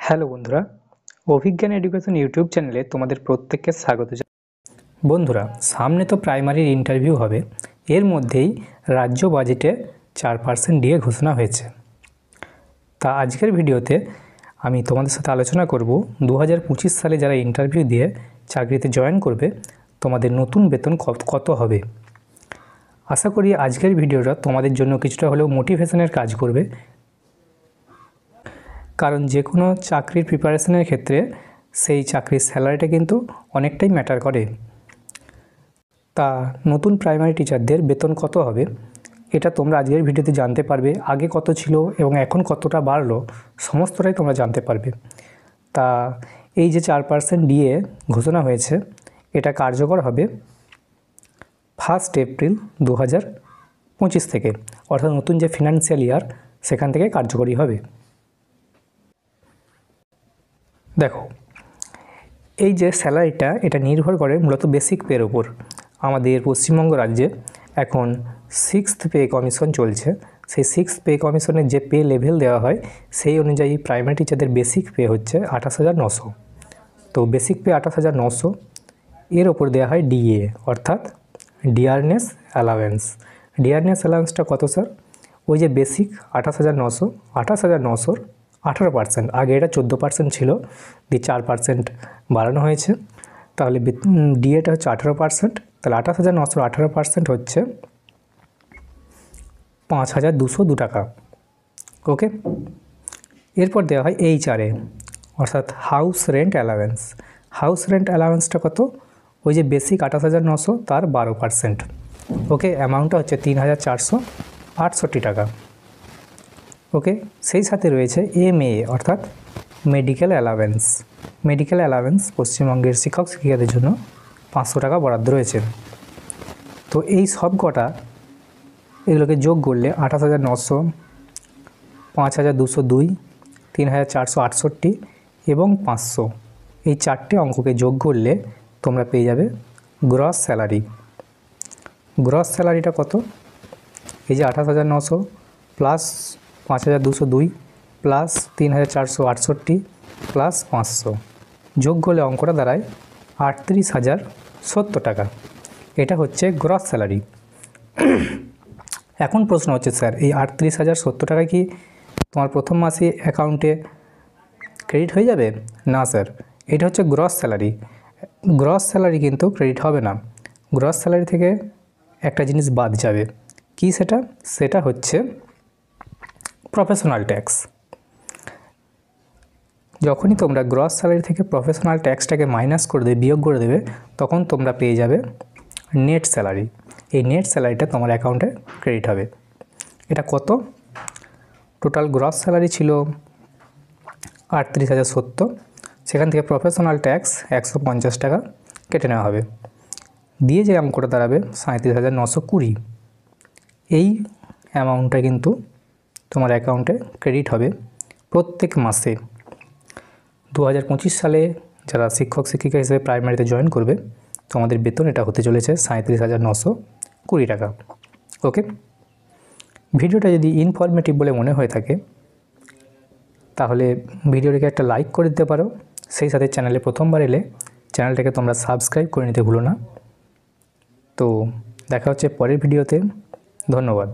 Hello বন্ধুরা, অভিজ্ঞান education YouTube চ্যানেলে তোমাদের প্রত্যেককে স্বাগত জানাই। বন্ধুরা, সামনে তো প্রাইমারির ইন্টারভিউ হবে, এর মধ্যেই রাজ্য বাজেটে 4% ডিএ ঘোষণা হয়েছে। তা আজকের ভিডিওতে আমি তোমাদের সাথে আলোচনা করব 2025 সালে যারা ইন্টারভিউ দিয়ে চাকরিতে জয়েন করবে তোমাদের নতুন বেতন কত হবে। আশা করি আজকের ভিডিওটা তোমাদের জন্য কিছুটা হলেও মোটিভেশনের কাজ করবে, কারণ যে কোনো চাকরির প্রিপারেশনের ক্ষেত্রে সেই চাকরির স্যালারিটা কিন্তু অনেকটাই ম্যাটার করে। তা নতুন প্রাইমারি টিচারদের বেতন কত হবে এটা তোমরা আজকের ভিডিওতে জানতে পারবে। আগে কত ছিল এবং এখন কতটা বাড়লো সমস্তটাই তোমরা জানতে পারবে। তা এই যে 4% ডিএ ঘোষণা হয়েছে এটা কার্যকর হবে 1 এপ্রিল 2025 থেকে, অর্থাৎ নতুন যে ফিনান্সিয়াল ইয়ার সেখান থেকে কার্যকরী হবে। দেখো, এই যে স্যালারিটা এটা নির্ভর করে মূলত বেসিক পের ওপর। আমাদের পশ্চিমবঙ্গ রাজ্যে এখন 6th পে কমিশন চলছে। সেই 6th পে কমিশনের যে পে লেভেল দেওয়া হয় সেই অনুযায়ী প্রাইমারি টিচারদের বেসিক পে হচ্ছে 28,900। তো বেসিক পে 28,900, এর ওপর দেওয়া হয় ডিএ অর্থাৎ ডিয়ারনেস অ্যালাওয়েন্স। ডিয়ারনেস অ্যালাওয়েন্সটা কত স্যার? ওই যে বেসিক 28,900, 28,900 18%, আগে এটা 14% ছিল, দিয়ে 4% বাড়ানো হয়েছে। তাহলে ডিএটা হচ্ছে 18%, তাহলে 28,900 18% হচ্ছে 5,202 টাকা। ওকে, এরপর দেওয়া হয় এইচআরএ অর্থাৎ house rent allowance. House rent অ্যালাওয়েন্সটা কত? ওই যে বেসিক 28,900 তার 12%। ওকে, অ্যামাউন্টটা হচ্ছে 3,468 টাকা। ওকে, সেই সাথে রয়েছে এমএ অর্থাৎ মেডিকেল অ্যালাওয়েন্স। মেডিকেল অ্যালাওয়েন্স পশ্চিমবঙ্গের শিক্ষক শিক্ষিকাদের জন্য 500 টাকা বরাদ্দ রয়েছে। তো এই সব কটা এগুলোকে যোগ করলে 28,900, 5,202, 3,468 এবং 500, এই চারটে অঙ্ককে যোগ করলে তোমরা পেয়ে যাবে গ্রস স্যালারি। গ্রস স্যালারিটা কত? এই যে 28,900 প্লাস 5,202 প্লাস 3,468 প্লাস 500 যোগ করলে অঙ্কটা দাঁড়ায় 38,070 টাকা। এটা হচ্ছে গ্রস স্যালারি। এখন প্রশ্ন হচ্ছে, স্যার এই 38,070 টাকা কি তোমার প্রথম মাসে অ্যাকাউন্টে ক্রেডিট হয়ে যাবে? না স্যার, এটা হচ্ছে গ্রস স্যালারি। গ্রস স্যালারি কিন্তু ক্রেডিট হবে না। গ্রস স্যালারি থেকে একটা জিনিস বাদ যাবে। কি সেটা? সেটা হচ্ছে প্রফেশনাল ট্যাক্স। যখনই তোমরা গ্রস স্যালারি থেকে প্রফেশনাল ট্যাক্সটাকে মাইনাস করে দেবে, বিয়োগ করে দেবে, তখন তোমরা পেয়ে যাবে নেট স্যালারি। এই নেট স্যালারিটা তোমার অ্যাকাউন্টে ক্রেডিট হবে। এটা কত? টোটাল গ্রস স্যালারি ছিল 38,070, সেখান থেকে প্রফেশনাল ট্যাক্স 150 টাকা কেটে নেওয়া হবে, দিয়ে যে অঙ্কটা দাঁড়াবে 37,920। এই অ্যামাউন্টটা কিন্তু তোমার অ্যাকাউন্টে ক্রেডিট হবে প্রত্যেক মাসে। 2025 সালে যারা শিক্ষক শিক্ষিকা হিসেবে প্রাইমারিতে জয়েন করবে তোমাদের বেতন এটা হতে চলেছে 37,920 টাকা। ওকে, ভিডিওটা যদি ইনফরমেটিভ বলে মনে হয়ে থাকে তাহলে ভিডিওটিকে একটা লাইক করে দিতে পারো। সেই সাথে চ্যানেলে প্রথমবার এলে চ্যানেলটাকে তোমরা সাবস্ক্রাইব করে নিতে ভুলো না। তো দেখা হচ্ছে পরের ভিডিওতে। ধন্যবাদ।